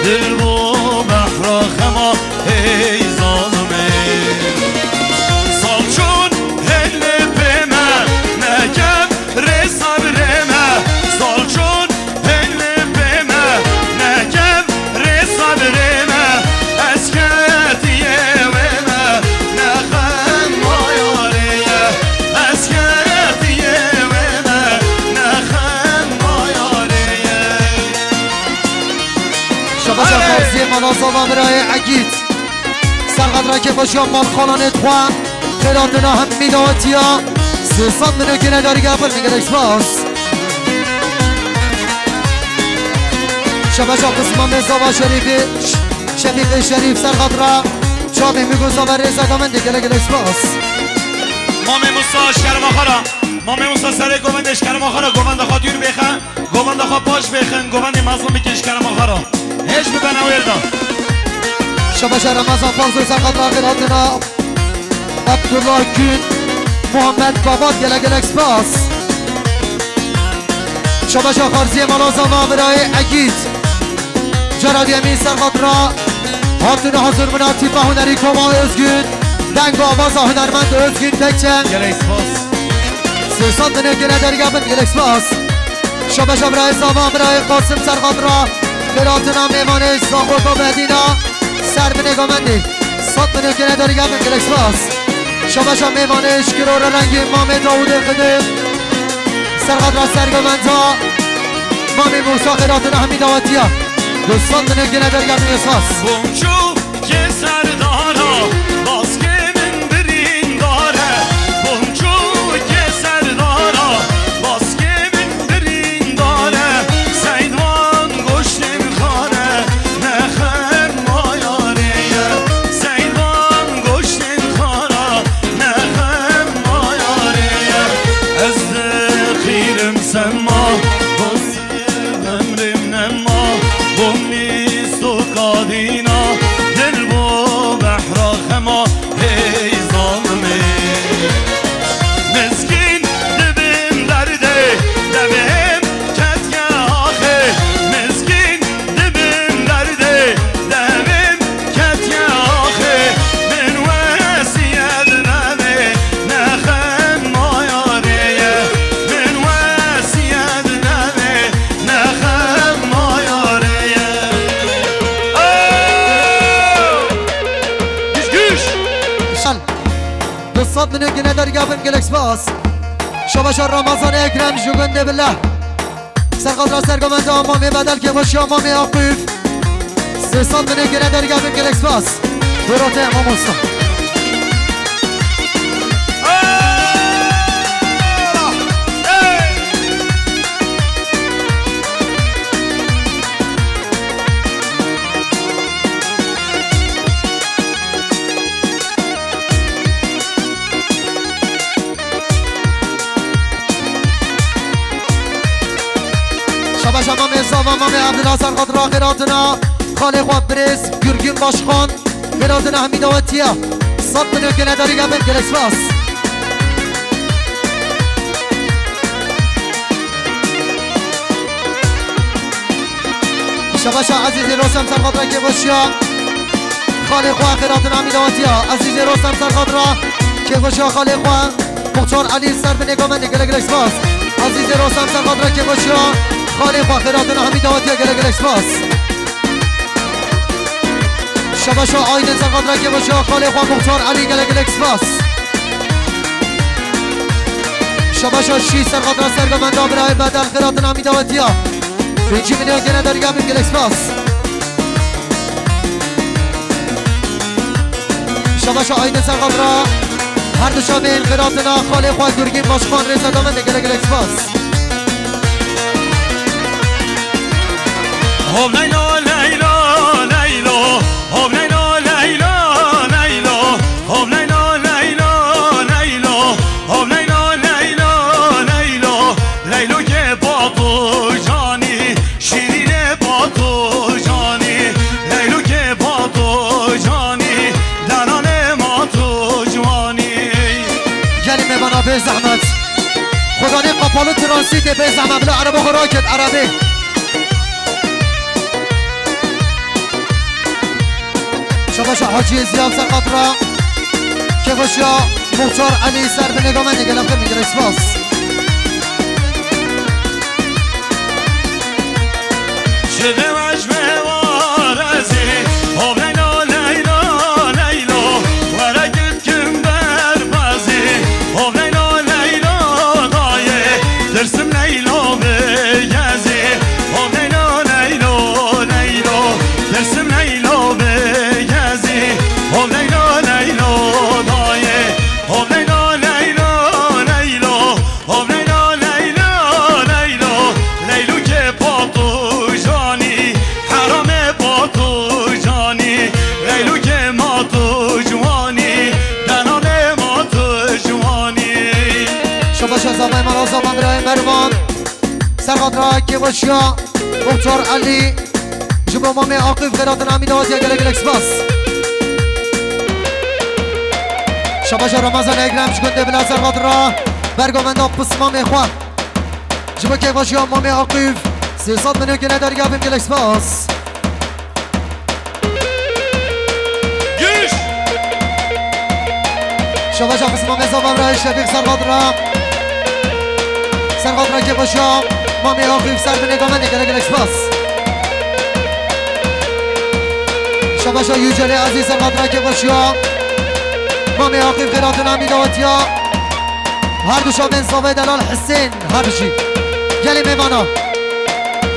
دل و بحر خما ای ظالمه سال چون هل به من نگم رسم رمه سال چون هل به من نگم رسم رمه از کردیه و من نخم مایاریه از کردیه و من نخم مایاریه شبا خارزی مناسب امرای عگید سرقدره که باشیم مال خالانه توان خیراتنا هم میداتیا 300 منو که نداری گفل میگه اکسپاس شبا قسمان زبا شریفی شفیق شریف سرقدره چامی میگوزا و ریزا گمن دیگه لگه اکسپاس مامه موسا شکرم آخارا مامه موسا سره گوند اشکرم آخارا گوند خواد یور بخن گوند خواد پاش بخن گوند مظلوم بکن اشکرم آخارا هیچ بکنه ویردا شبا رمضان فانزو سرقدره خیراتنا عبدالله کن محمد بابات گلگل اکسپاس شبا خارزی مناسب امرای عگید جرادی امین سرقدره هاتون حضور مناتی با هنری کمال ازگون دنگ و آواز هنرمند ازگون تکچن گل اکسپاس 300 منو که نداری گفن گل اکسپاس شبا برای زاما برای قاسم سرقدره خیراتنا میمانش زاخوت و مدینا سر به نگامندی 100 منو که نداری گفن گل اکسپاس شبا میمانش گرور رنگی امام داود خدم سرقدره سرگامندا مامی موسا خیراتنا همی داوتیا 200 منو که نداری گفن گل اکسپاس بونچو که سردارا باز که من برین داره بونچو که سردارا باز که من برین داره سیدوان گشتن خانه نخر مایاریه سیدوان گشتن خانه نخر مایاریه از خیرم سما بازی امرم نما بومیست و قادینا دل و بحر خما ای ظالمه مسکین دبیم درده دبیم کتگه آخه مسکین دبیم درده دبیم کتگه آخه من وسیعت نمه نخم مایاریه من وسیعت نمه نخم مایاریه شل 200 منو که نداری گفن گل اکسپاس شبا رمضان اکرم جوگنده بالله سرقدره سرگامنده امامی بدل که باشی امامی آقیف 300 منو که نداری گفن گل اکسپاس دورات امام مصطفی شبا مامی زاما مامی عبدالله سرقدره خیراتنا خاله خواب بریز گرگین باشخان خیراتنا همی داوتیا 100 منو که نداری گفن گل اکسپاس شبا عزیزی روشم سرقدره که باشیا خاله خواه خیراتنا همی داوتیا عزیزی روشم سرقدره که باشیا خاله خواه مختار علی سر به نگاه من گل اکسپاس عزیزی روشم سرقدره که باشیا خاله خواه خیراتنا همی داوتیا گل اکسپاس شبا آین سرقدره که باشیا خاله خواه مختار علی گل اکسپاس شبا شی سرقدره سرگامنده برای بدل خیراتنا همی داوتیا 5 منو که نداری گفن گل اکسپاس شبا آین سرقدره هر دو شامل خیراتنا خاله خواه گرگین باشخان ریزا دامن گل اکسپاس هم لیلا لیلا لیلا هم لیلا لیلا لیلا هم لیلا لیلا لیلا هم لیلا لیلا لیلا لیلا که با تو جانی شیرین با تو جانی لیلا که با تو جانی دران ما تو جوانی یعنی میمانا به زحمت خدا نه قپالو ترانسیت به زحمت بلا عرب خوراکت عربی شباشا حاجی زیاب سر خاطرا که باشا مختار علی سر به نگاه من نگلم که میگه اسپاس شده مجمع وارزی آب لیلا لیلا لیلا ورگت کم بر بازی آب لیلا لیلا دایه درسم لیلا بگزی آب لیلا لیلا لیلا درسم لیلا بگزی آب لیلا لیلا دایه آب لیلا لیلا لیلا آب لیلا لیلا لیلا لیلو که پاتو شباشا زمان من آزمان برای مروان سرخاطرها که باشیا مختار علی جبو مامی عاقب خیرات نامی دوازی گل گل اکسپاس شباشا رمضان اگرم شکنده بلا سرخاطرها برگامند آپس مامی خواه جبو که باشیا مامی عاقب 300 منو که نداری گفیم گل اکسپاس شباشا آپس مامی زبان برای شفیق سرخاطرها سرخاطرها که باشیا مامی عاقب سر به نگاه من گل گل اکسپاس شباشا یوجلی عزیز سرخاطرها که باشیا مامی عاقب خیرات نامی دواتیا هر دو شاب انصافه دلال حسین هر دوشی گلی میوانا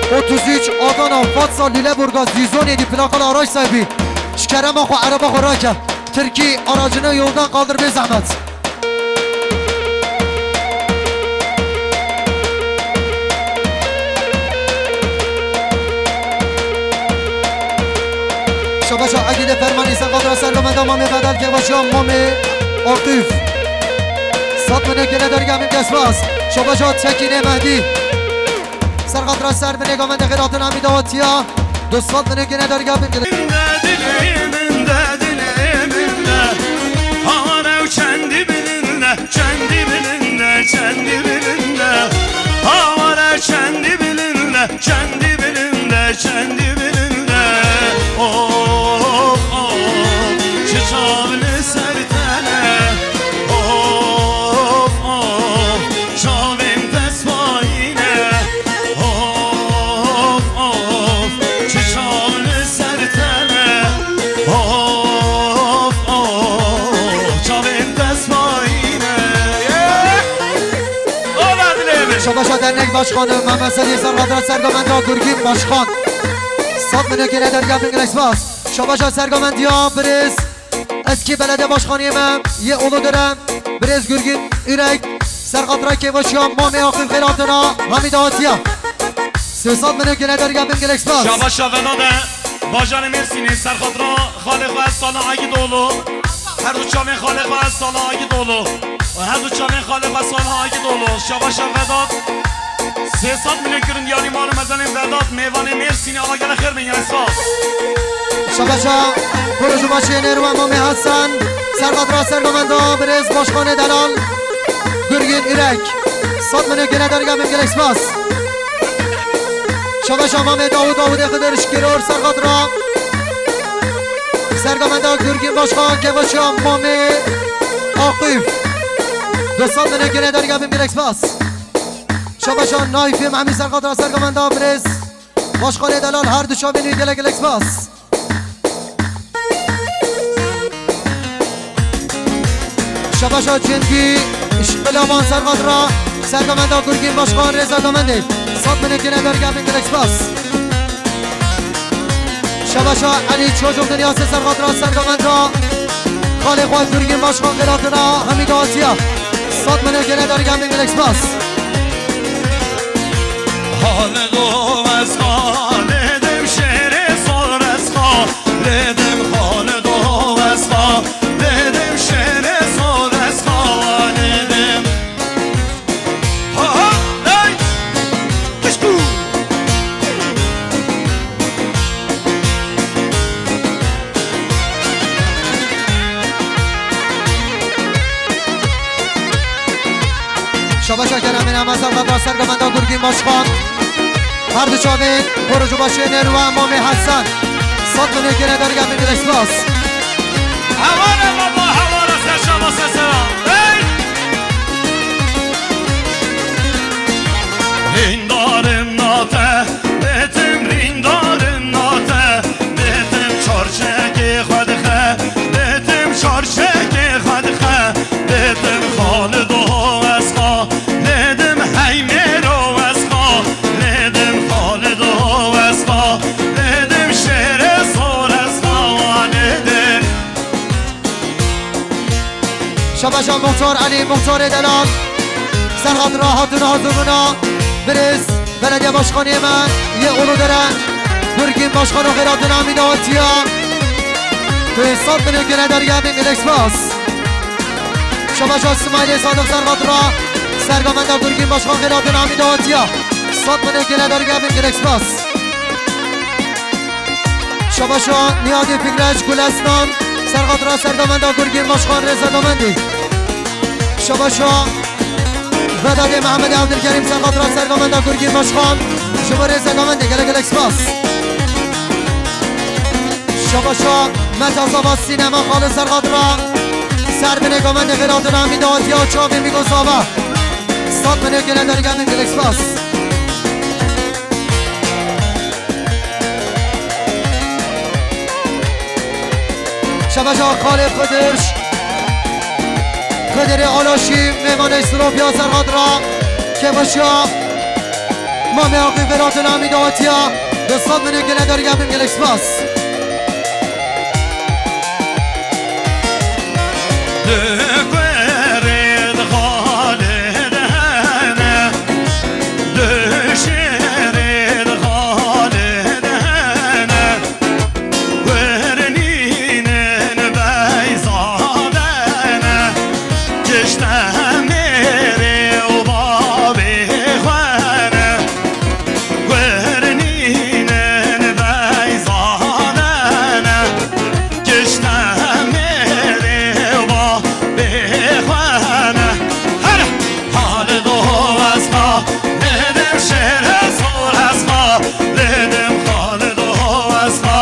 33 آدانا فاتسا لیله برگاز دیزونی دی پلاکال آراش صاحبی شکرم آخو عرب آخو راکه ترکی آراجنه یولدان قادر به زحمت شباشا عقیده فرمانی سرقاطر سرگمنده مامی بدل که باشا مامی عاقف 100 منه که نداری گمیم دسپاس شباشا تکینه مهدی سرقاطر سر به نگامنده خیراتون همی دواتیا 200 منه که نداری گمیم Kendi bilinde of of çiçavlı sertene of of çavim tesvayine of of çiçavlı sertene of of çavim tesvayine شباشا در نک باشخانه محمد سلی سرقاطر سرگمنده گرگین باشخان 100 منو که نداری گفیم گل اکسپاس شباشا سرگمندی ها برز اسکی بلده باشخانی من یه اولو دارم برز گرگین ایرک سرقاطرها که باشیا مامی آخر خیراتنا حمید آتیا 300 منو که نداری گفیم گل اکسپاس شباشا وناده باجان مرسینی سرخاطرها خالق و از سالا آگی دولو هر دو چامن خالق و از سالا آگی دولو و هر دو چامن خالق و سالا آگی دولو شباشا وداد 300 میلیون کرن یاری مانو مزنین وداد میوان مرسینی آقا گل خیر بین اساس شباشا پروژو باشی نیرو مامی حسن سرقاطرها سرگمنده برز باشخانه دلال گرگین ایرک 100 منو که نداری گفیم گل اکسپاس شباشا مامی داود خدرش گرور سرقاطرها سرگمنده گرگین باشخان که باشیا مامی عاقف 200 منو که نداری گفیم گل اکسپاس شباشا نایفی مهمی سرقاطرها سرگمنده برز باشخانه دلال هر دو شابینی گل گل اکسپاس شباشا چندی اشقلاوان سرقاطرها سرگمنده گرگین باشخان رضا گمنده 100 منو که نداری گفیم گل اکسپاس شباشا علی چوجو دنیاس سرقاطرها سرگمنده خالق و گرگین باشخان خیراتنا حمید آسیا 100 منو که نداری گفیم گل اکسپاس خالدو از خالدم شعر سال از خالدم خالدو از خالدم شعر سال از خالدم ها ها ای کشکو شباشا کرم این همه سرقاطرها سرگمنده گرگین باشخان هر دو چاوین پروژو باشی نیرو مامی حسن 100 منو که نداری گفیم گل اکسپاس حواله بابا حواله سه شما سه سرا ریندارم ناته بیتم ریندارم ناته بیتم چارچه خودخه بیتم چارچه خودخه بیتم خالد و اسخا لیدم حیمه رو اسخا لیدم خالد و اسخا لیدم شعر سور اسخا لیدم شبشان مختار علی مختار دلال سرقات راحتون حضورنا برز بلدیه باشخانی من یه اولو دارن برگیم باشخان و خیراتون امین آتیا تو حساب منو که نداری همین گلکس باس شبشان سمایلی صادق سرقات را سرگامن در برگیم باشخان خیراتون امین آتیا صاد منو که نداری همین گلکس باس شبشان نیادی فکرش گلستان سرقات را سرگامن در برگیم باشخان رزا دامندی شبشان وداده محمد عبدالکریم سرقات را سرگامنده گرگین باشخان شماره سرگامنده گلگل اکسپاس شباشا مجاز آباد سینما خال سرقات را سر به نگامنده غیرات نامی دواتی ها چاوی میگو صابه ساد به نگه نداری گمین گل اکسپاس شباشا خال خودش خدر آلاشی میمان استروپیا سرقات را که باشا ما میاقی برات نامی داتیا دستان منو که نداری گمیم گل اکسپاس دقرد خالدانه دشرد خالدانه ورنینن بیزادانه کشتم میره و بابی خوانه ورنینن بیزادانه کشتم میره و بابی خوانه هر حال دو از ما لیدم شعر سور از ما لیدم خال دو از ما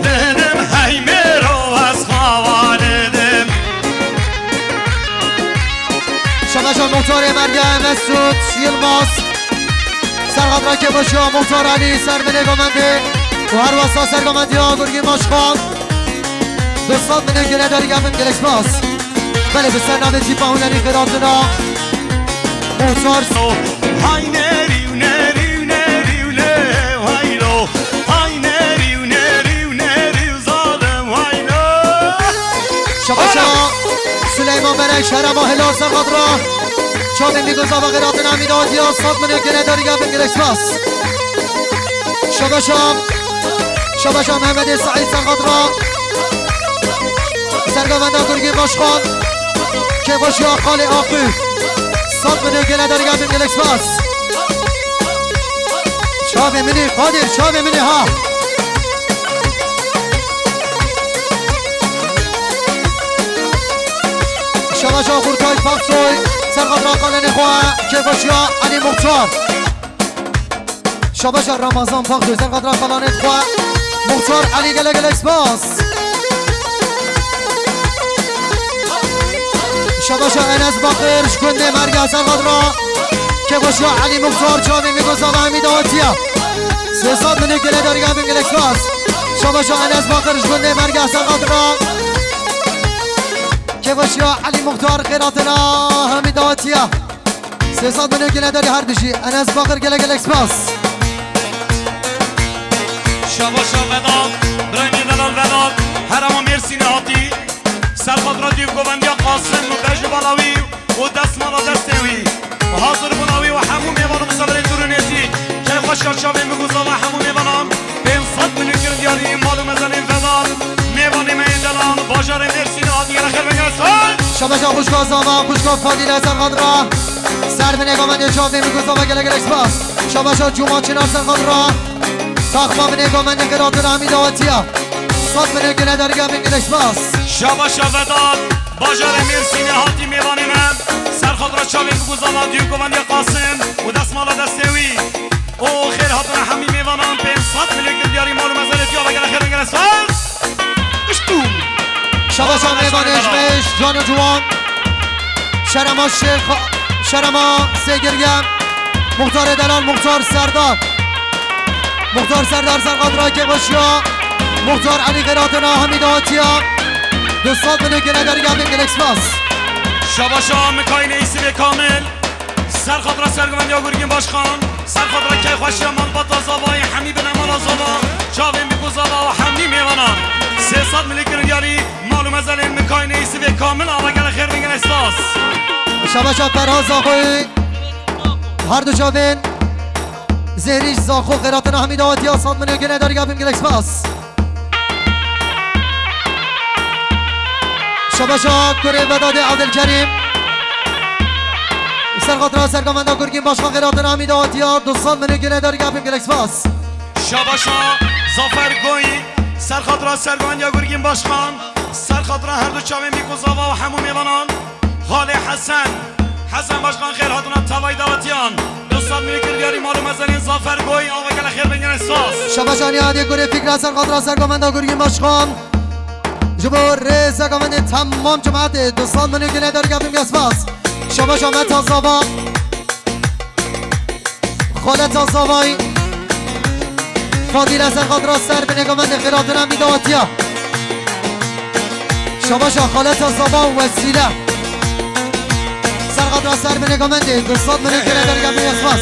لیدم حیمه رو از ما والدم شباشا مختار مرگه مسعود یلماس سرقات را که باشا مختار علی سر به نگامنده و هر واسا سرگامندی ها گرگی ماشخان دستان به نگه نداری گمیم گل اکسپاس بله به سر نامه جیپا هونری خیراتونا مختار های نریو نریو نریو وایلو های نریو نریو نریو زادم وایلو شباشا سلیمان برک شهرما هلال سرقات را چاوی میگوزا و غیرات نامی دادی ها ساد منو که نداری گمیم گل اکسپاس شباشا محمد سعید سرقات را سرگامنده گرگی ماشخان که باشا خال آقی ساد منو که نداری گمیم گل اکسپاس چاوی منی قادر چاوی منی ها شباشا خورتای پاکسوی سرقات را قالن خواه که باشا علی مختار شباشا رمضان پاکسوی سرقات را قالن خواه مختار علی گلگل اکسپاس شباشا انس باقرش گنده مرگه سرقات را که باشا علی مختار چاوی میگوزا و حمید آتیا سه ساد منو گله داری گمیم گل اکسپاس شباشا انس باقرش گنده مرگه سرقات را که باشا علی مختار خیراتنا حمید آتیا سه ساد منو گله داری هر دشی انس باقر گله گل اکسپاس شباشا وداد برنی دلال وداد هرما مرسی نهاتی سرخات را دیو گوندیا قاسم و بجو بالاوی و دست مالا دستوی و حاضر بناوی و همون میوان مصابر دورونیتی که خوش کارچاوی مگوزا و همون میوانان بین صد منو کرد یاری مالو مزنین وداد میوانی میدلان باجار مرسی نهاتی را خیل بگرد شباشا خوشگاه زاما خوشگاه فادیل سرخات را سر به نگامنده چاوی میگوزا و گله گل اکسپاس شباشا جوما چنار سرخات را ساخما به نگامنده خیراتنا حمید آتیا ساد به نگه نداری گمیم گل اکسپاس شباشا وداد باجار مرسی نهاتی میوانی من سرخات را چاوی بگوزا دیو گوندی قاسم و دست مالا دستوی او خیر هاتون همی میوانان پیم صد ملیکر دیاری مالو مزارتی ها بگره خیر بگره ساز اشتون شباشا میوانشمش جان و جوان شرما شیخ شرما سیگرگم مختار دلال مختار سردار سرقادرا که باشیا مختار علی قراتنا حمید آتیا دوستان منو که ندارگم گلکس باس شباشا مکاین ایسی به کامل سرخاطر سرگمند یا گرگین باشخان سرخاطر که خوشی مال باتا زابای حمی به نمال زابا چاوین بگو زابا و حمی میوانان 300 ملی گریاری مالو مزنین مکاین ایسی به کامل آقا گل خیر بگن احساس شباشا فرهاز آقای هر دو چاوین زهریش زاخو قراتنا حمید آتیا صاد منو که ندارگم گلکس باس شباشا کره بداد عبدالکریم سرخاطر سرگمنده گرگین باشخان قراتنا حمید آتیا دوستان منو که ندارگم گلکس باس شباشا زافر گویی سرخاطر سرگمنده گرگین باشخان سرخاطر هر دو چاوین بیکو زاوا و همون میوانان خاله حسن باشخان خیر هاتونا توای دعوتیان دوستان منو که نداری مالو مزنین زافر گویی آقا گل خیر بگن احساس شباشا نیادی کره فکر سرخاطر سرگمنده گرگین باشخان جبور سرگمنده تمام جماعت دوستان منو که ندارگم گلکس باس شباشا متا زاوا خالتا زاوایی فاضل سرخاطر سر به نگامند خیراتون هم بیداتیا شباشا خالتا زاوا و وسیله سرخاطر سر به نگامند دوستان منو که ندارگم گلکس باس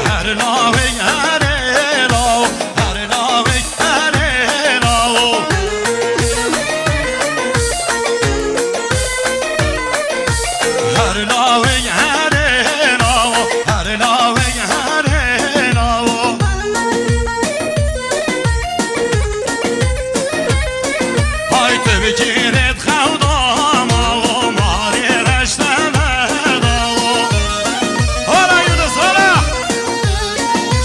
هر لاوی هر لاو هر لاوی هر لاو هر لاوی هر لاو هر لاوی هر لاو های تو بگیرد خودم و ماری رشتم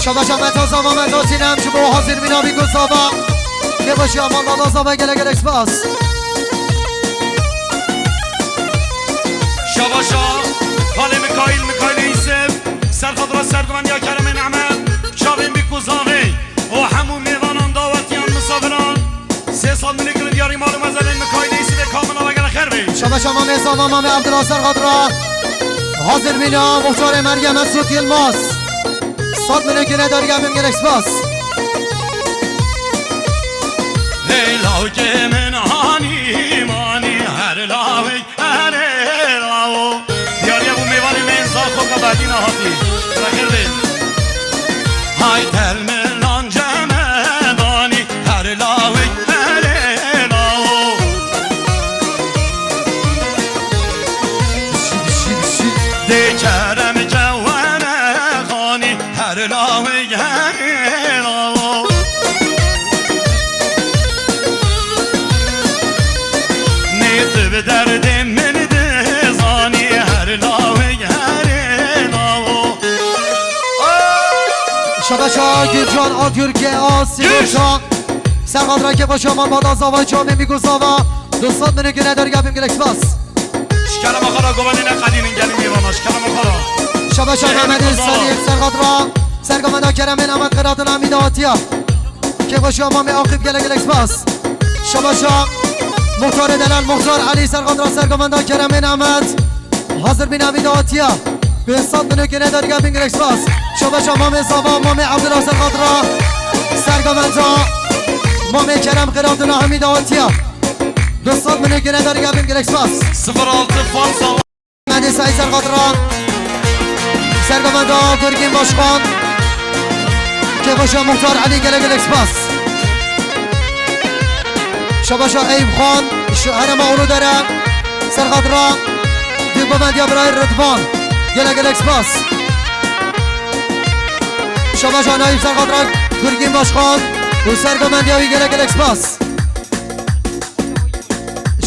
شباشا متا زاوا متا سینم شبو حاضر مینامی گل زاوا که باشی آمان دادا زاوا گلگل اکسپاس شباشا خاله مکایل ایسف سرخاطر سرگمند یا کرم نعمت چاوین بیکو زاوی و همون میوانان دعوتیان مسافران 300 ملی گرد یاری مالو مزلین مکایل ایسف کامل آقا گل خیر بی شباشا مامه زاوا مامه عبدالناصر خاطرا حاضر مینا مختار مریم مسعود یلماس صاد منو که ندارگم گلگل اکسپاس لیلاو که من مانی هر لاوی هر لاو دیاری ابو میوانی من زاخو که بعدی نهاتی بخیر بید های تل ملان جمدانی هر لاوی هر لاو دیکرم جوان خانی هر لاوی هر لاو نیت به درد من دزانی هر لاوی هر لاو شباشا گیرجان آتیورکه آسیروشا سرخاطرا که باشی آمان بادا زاوا چامه میگو زاوا دوستان منو که ندارگم گلگل اکسپاس شکرم آخرا گوانی نقدینین گلی میوانا شکرم آخرا شباشا محمد صدیق سرخاطرا سرگمنده کرم نعمت قراتون حمید آتیا که باشی آمان آخیب گلگل اکسپاس شباشا مختار دلال مختار علی سرخاطرا سرگمنده کرم نعمت حاضر بین حمید آتیا به حساب منو که ندارگم گلگل اکسپاس شباشا مامه زاوا مامه عبدالناصر خاطرا سرگمنده مامه کرم قراتون حمید آتیا دوستان منو که ندارگم گلگل اکسپاس 06 فالسا محمد سعید سرخاطرا سرگمنده گرگین باشخان که باشا مختار علی گلگل اکسپاس شباشا ایب خان شهر ماورو داره سرخاطرا دیگومندیا برای ردوان گلگل اکسپاس شباشا نایب سرخاطرا گرگین باشخان و سرگمندیاوی گلگل اکسپاس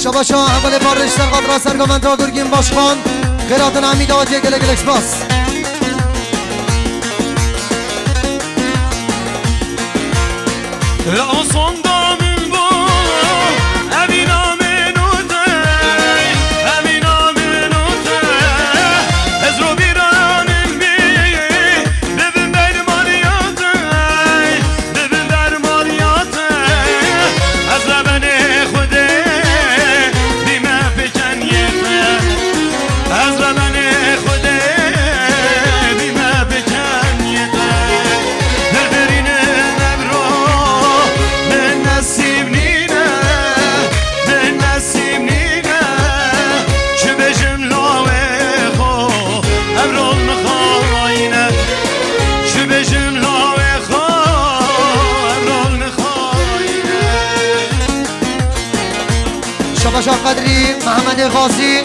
شباشا اول بارش سرخاطرا سرگمنده گرگین باشخان قراتون حمید آتیا گلگل اکسپاس لأصن دامن بو أبينا منوته أبينا منوته أزرو بيرامن بي ببن بير مارياته ببن بير مارياته أزربني خده شباشا قدری محمد غازی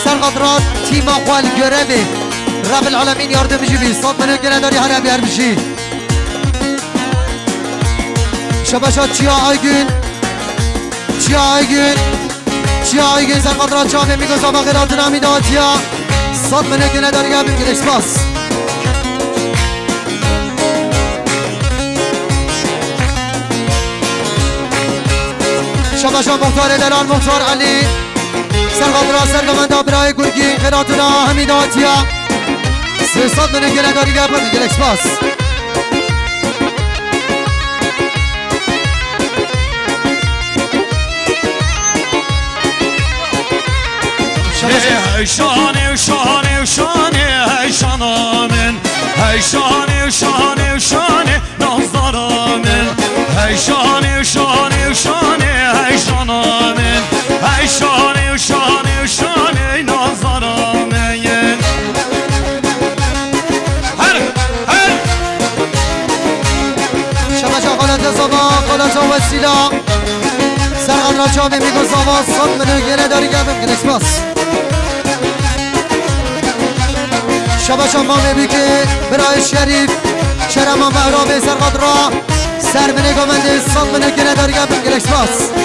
سرقدرات تیم اقوال گربه رب العالمین یاردم بجیبی صد منو گره داری هر بیار بشی شباشا چیا آیگون سرقدرات چاوه میگو زبا غیرات نامی داتیا صد منو گره داری گربه گرش باس شباشا مختار دلال مختار علی سرقدرات سرگمنده برای گرگی غیراتنا همیداتیا 300 منو گره داری گربه گرش باس هی شانه و شانه و شانه هی شانامن هی شانه و شانه و شانه نازدارامن هی شانه و شانه و شانه هی شانامن هی شانه و شانه و شانه نازدارامن هر شباشا قلت زبا قلت وسیلا سرقدرات چاوه میگو زبا صد منو گره داری گربه گرش باس شباشا ما میبی که برای شریف شرما مهراب سرقدرات سر منه گمنده صد منو گره داری گربه گرش باس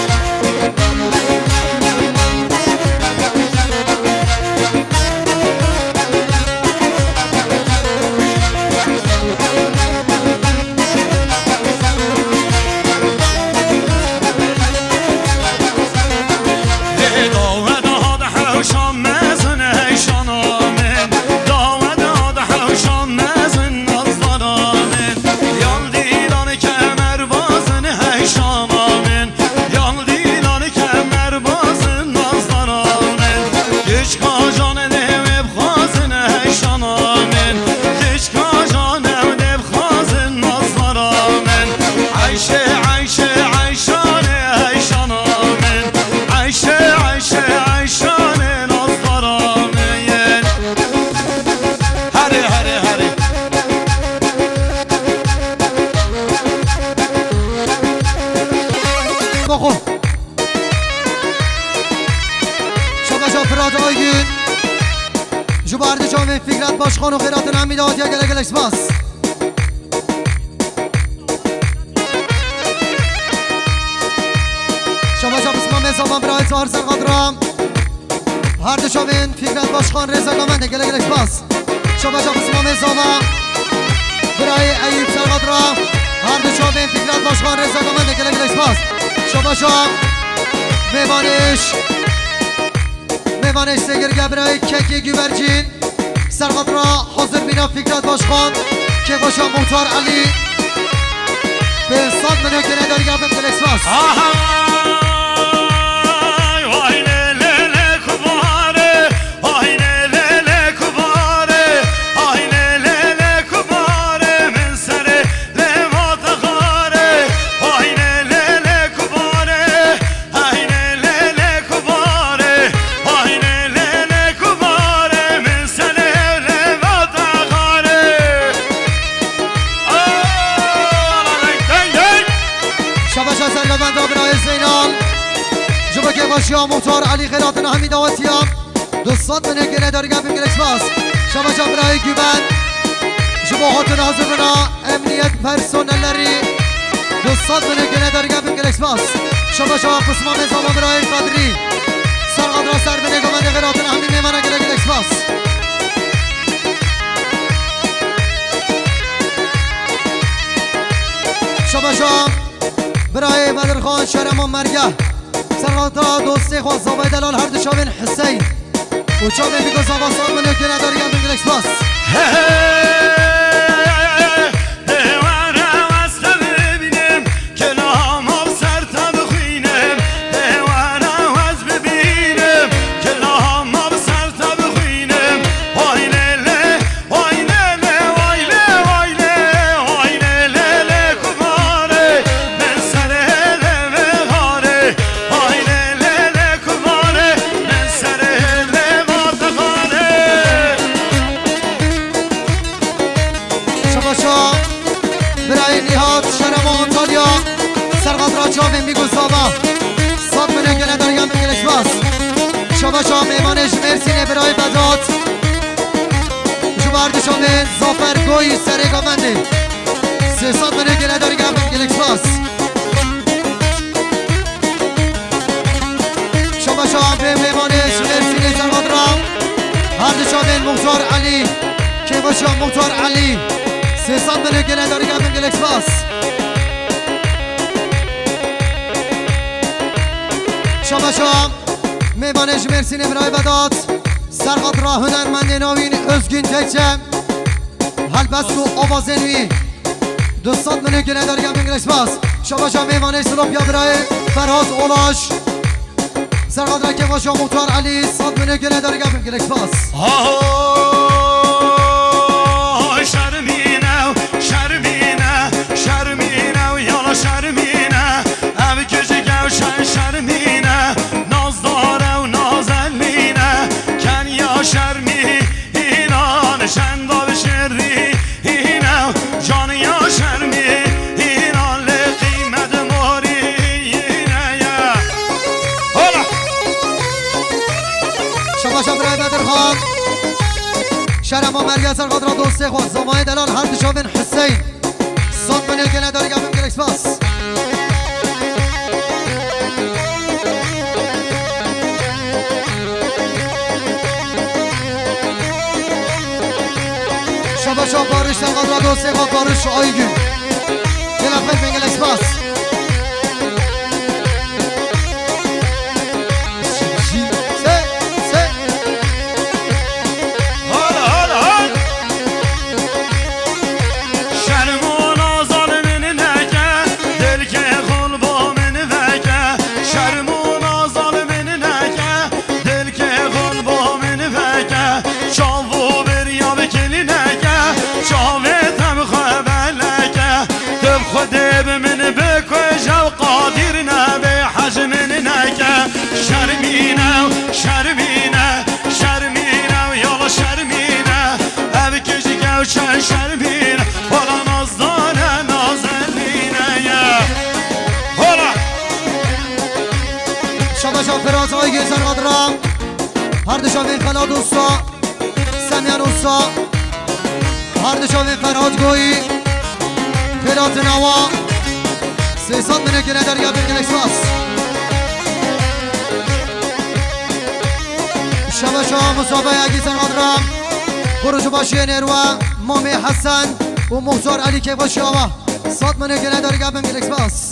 جبارد جامعه فکرت باشخان و خیرات نمیداد یا گله گلش باس شما شما بسمان زمان برای چهار سرقدرام هر دو جامعه فکرت باشخان رزا گامنده گله گلش باس شما شما بسمان زمان برای ایوب سرقدرام هر دو جامعه فکرت باشخان رزا گامنده گله گلش باس شما شما میوانش سگرگه برای ککی گوبرجین سرقدرا حاضر بینا فکرت باشخان که باشا مختار علی به صد منو که نداری گفت فلکس باس شما مختار علی خیرات نحمی دعوتیام 200 منو گره داری گفت گلکس باس شما جا برای گوبن شما حاطن حاضر بنا امنیت پرسونلری 200 منو گره داری گفت گلکس باس شما جا قسمان زمان برای قدری سرقدرا سر بنه گوبن خیرات نحمی میمانه گله گلکس باس شما جا برای بدرخان شرمان مرگه سرقدرا دوستی خواه زابای دلال هر دو شاوین حسین و چاوین بیگو زابا سال منو که نداری گم بگلکس باس جامعه میگو زابا صد منو که نداری گم گلش باس شما شما میمانش مرسینه برای بدات شما بردشامه زافر گوی سره گامنده 300 منو گله داری گفتم گلش باس شما شما به میمانش مرسینه زرگاد را بردشامه مختار علی که باشم مختار علی 300 منو گله داری گفتم گلش باس شما شما میوانش مرسینه برای بدات سرقات را هنرمند ناوین özgün تیچه هلبست و آواز نوی 200 منو گله داری گفتم گلش باس شما شما میوانش سلوپیا برای فرهاد اولاش سرقات را که باشم مختار علی 100 منو گله داری گفتم گلش باس شرمینه شرمینه شرمینه و یالا شرمینه اوی کجی گوشن شرمینه ناز داره و نازلینه کن یا شرمینه نشنده به شرینه جان یا شرمینه لقیمت مورینه حالا شما شما برای بدر خان شرم و مرگز سرقاد را دوسته خود زمای دلال هر دشابن حسین 100 منو گله داری گفتم گلش باس شما شما بارش سرقاد را دوسته خود بارش آیگون گله خیل بین گلش باس شرمینه شرمینه شرمینه و یالا شرمینه اوی کشی گوشن شرمینه حالا نازدانه نازلینه حالا شما شما فراز های گیزن قدرم هر دشابه فلاد اوستا سمیان اوستا هر دشابه فرهاد گویی فلات نوا 300 منو گله داری گفتم گلش باس شما شما مسابقه اگیزن قدرم خروج باشی نروه مامی حسن و مختار علی که باشی آوا 100 منو گله داری گفتم گلش باس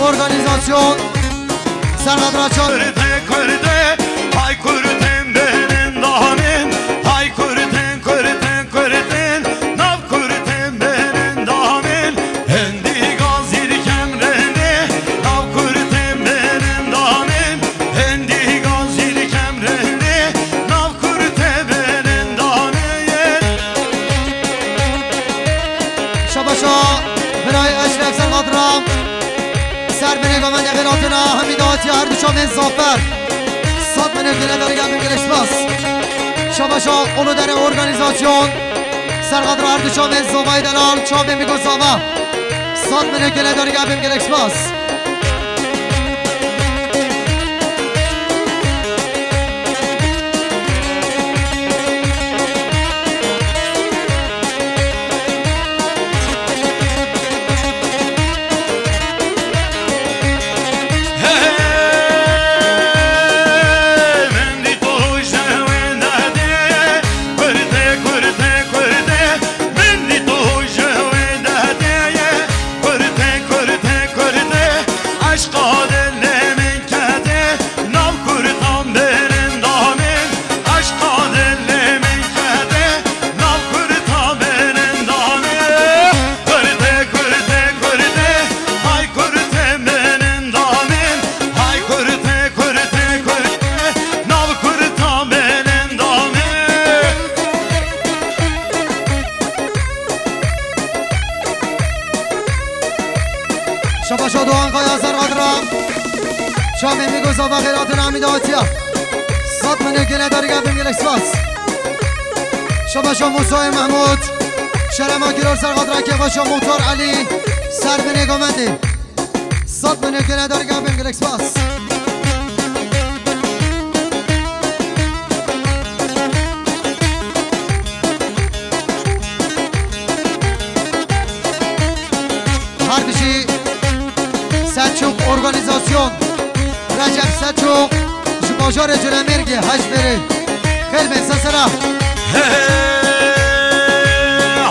organizasyon Serhat Raçan Kurte kurte hay kurten benim dahmin hay kurten kurten kurten nav kurten benim dahmin hendi gazir kemreni nav kurten benim dahmin hendi gazir kemreni nav kurten benim dahmin Şabaşa برای اشرف Serhat Ram سر به نگاه من اقراتنا همیداتی هر دو شامن زافر 100 منو گله داری گفتم گلش باس شاباشا اونو در ارگانیزاسیون سرقدر هر دو شامن زوبای دلال چابه میگو زاما 100 منو گله داری گفتم گلش باس شبا شادوان قایا سرقدرم شامی میگوزا و خیرات نامی آتیا صد منو که نداری گفتم گلکس باس شبا شا موسای محمود شرما گرار سرقدرم که باشا موتور علی سر به نگامندی صد منو که نداری گفتم گلکس باس Selçuk organizasyon Recep Selçuk Jumajor Cülemirgi Hacberi Khelmen Sasara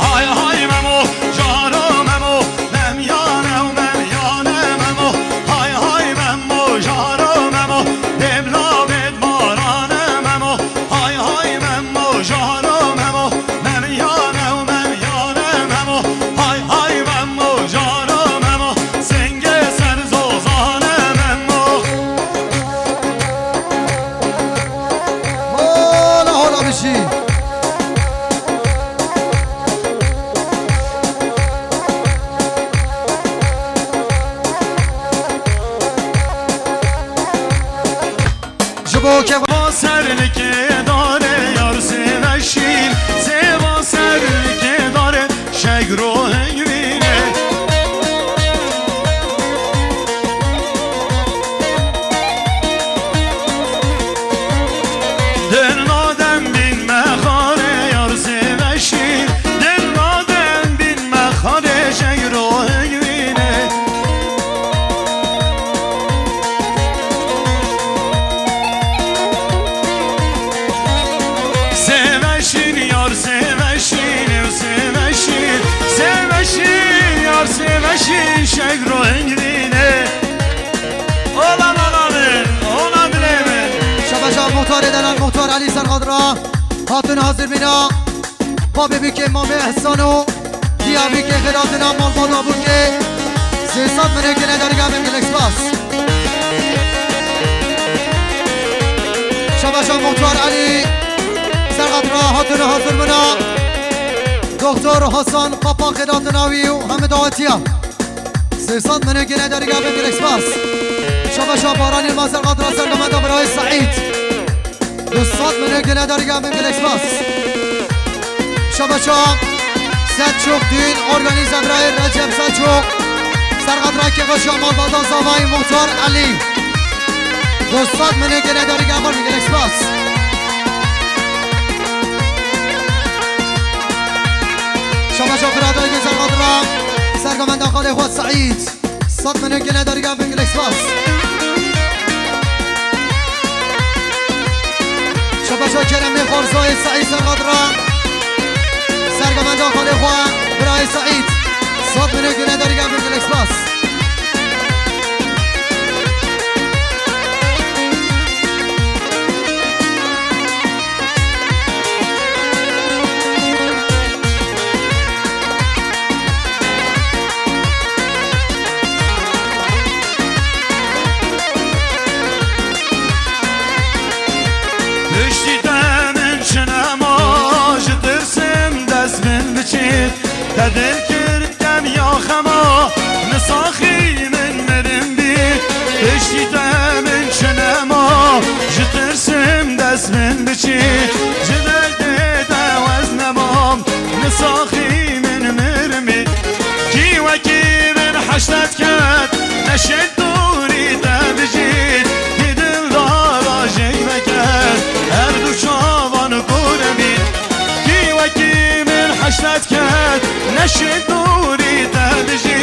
Hay hay memo Jaro memo Mem yane mem yane memo Hay hay memo Jaro memo Demla bedmarane memo Hay hay memo Jaro memo Mem yane memo Hay hay memo Jaro memo Senge serzozane memo Hola hola bişi Jibo ke Seva serlike dare yar seveşin Seva serlike dare şegro hengvine Dernaden binme khare yar seveşin Dernaden binme khare şegro hengvine Seveşin yar seveşin ev seveşin Seveşin yar seveşin şegro engrine Olan olanın olan bilemin شبا موتور دلال موتور علی سرقدرا هاتون حاضر بینا بابی بی که امام احسانو دیا بی که خیراتنا مال بالا بود که 300 منو که نداری گفتم گلکس باس شبا موتور علی سرقدرا هاتون حاضر بنا دکتر حسن قاپا خیراتناوی و حمد آتیا 300 منو که نداری گفتم گلکس باس شبا بارانی ما سرقدرا سرگمند برای سعید 200 منو که نداری گفتم گلکس باس شبا Selçuk düğün organize برای رجب Selçuk سرقدرا که قشا مال بازان زاوای مختار علی 200 منو که نداری گفتم گلکس باس شما برادرای سرقدرا سرگمند خاله خود سعید 100 منو که نداری گفتم گلکس باس شما کرم خورزای سعید سرقدرا سرگمند خاله خود برای سعید 100 منو که نداری گفتم گلکس باس تدل کردم یا خما نساخی من مرم بی بشتیدم من چنما جترسم دست من بچی جدل دیده وزنمام نساخی من مرمی کی وکی من حشتت کرد نشد دوری تبجید دیدل دارا جیمه کرد هر دو چاوان گورمی کی وکی من حشتت کرد نشد دوری تبجید